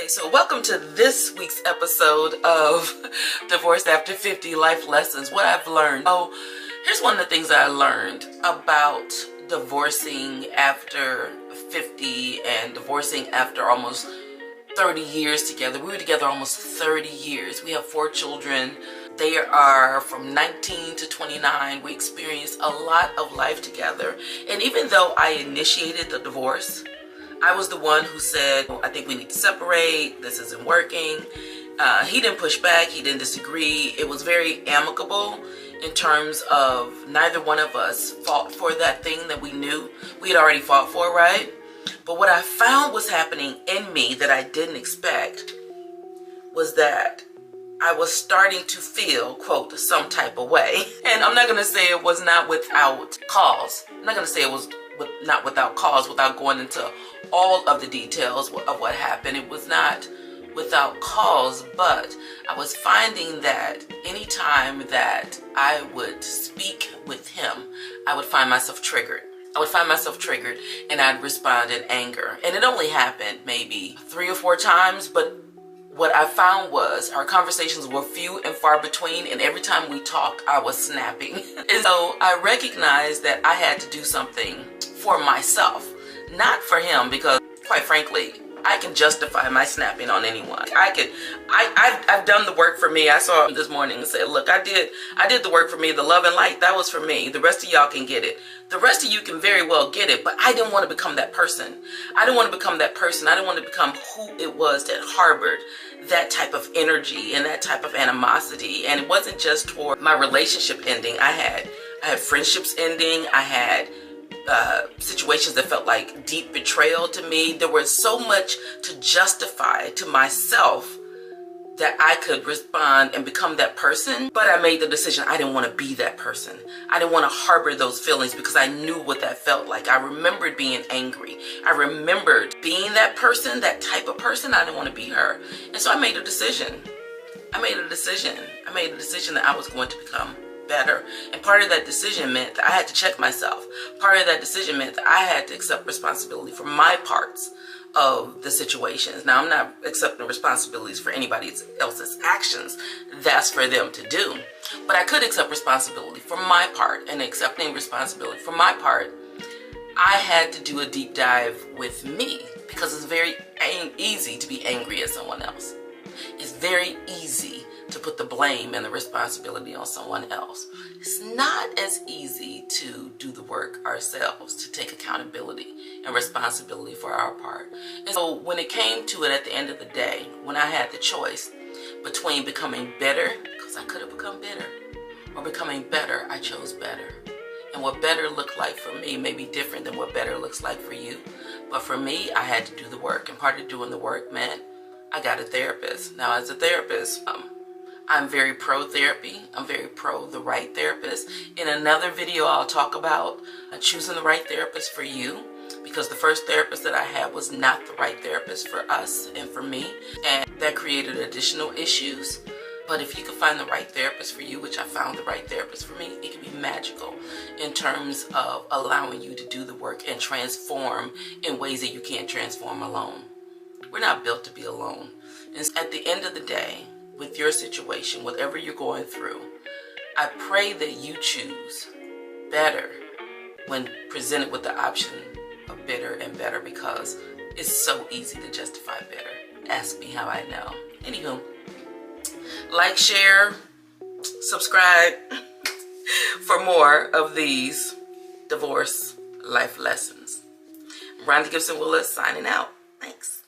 Okay, so welcome to this week's episode of Divorced After 50 Life Lessons, what I've learned. Oh, here's one of the things I learned about divorcing after 50 and divorcing after almost 30 years together. We were together almost 30 years. We have 4 children. They are from 19 to 29. We experienced a lot of life together. And even though I initiated the divorce, I was the one who said, I think we need to separate. This isn't working. He didn't push back. He didn't disagree. It was very amicable in terms of neither one of us fought for that thing that we knew we had already fought for, right? But what I found was happening in me that I didn't expect was that I was starting to feel, quote, some type of way. And I'm not going to say it was not without cause. I'm not going to say it was not without cause, without going into all of the details of what happened. It was not without cause, but I was finding that anytime that I would speak with him, I would find myself triggered. And I'd respond in anger. And it only happened maybe 3 or 4 times, but what I found was our conversations were few and far between, and every time we talked, I was snapping. And so I recognized that I had to do something for myself, not for him, because quite frankly, I can justify my snapping on anyone. I've done the work for me. I saw him this morning and said, look, I did the work for me. The love and light, that was for me. The rest of y'all can get it. The rest of you can very well get it, but I didn't want to become that person. I didn't want to become that person. I didn't want to become who it was that harbored that type of energy and that type of animosity. And it wasn't just for my relationship ending. I had friendships ending. I had situations that felt like deep betrayal to me. There was so much to justify to myself that I could respond and become that person. But I made the decision I didn't want to be that person. I didn't want to harbor those feelings because I knew what that felt like. I remembered being angry. I remembered being that person, that type of person. I didn't want to be her. And so I made a decision. I made a decision that I was going to become better. And part of that decision meant that I had to check myself. Part of that decision meant that I had to accept responsibility for my parts of the situations. Now, I'm not accepting responsibilities for anybody else's actions. That's for them to do. But I could accept responsibility for my part, and accepting responsibility for my part, I had to do a deep dive with me, because it's very easy to be angry at someone else. It's very easy to put the blame and the responsibility on someone else. It's not as easy to do the work ourselves, to take accountability and responsibility for our part. And so when it came to it at the end of the day, when I had the choice between becoming better, because I could have become bitter, or becoming better, I chose better. And what better looked like for me may be different than what better looks like for you. But for me, I had to do the work. And part of doing the work meant I got a therapist. Now, as a therapist, I'm very pro therapy. I'm very pro the right therapist. In another video, I'll talk about choosing the right therapist for you, because the first therapist that I had was not the right therapist for us and for me, and that created additional issues. But if you can find the right therapist for you, which I found the right therapist for me, it can be magical in terms of allowing you to do the work and transform in ways that you can't transform alone. We're not built to be alone. And at the end of the day, with your situation, whatever you're going through, I pray that you choose better when presented with the option of bitter and better, because it's so easy to justify bitter. Ask me how I know. Anywho, like, share, subscribe for more of these divorce life lessons. Rhonda Gipson-Willis signing out. Thanks.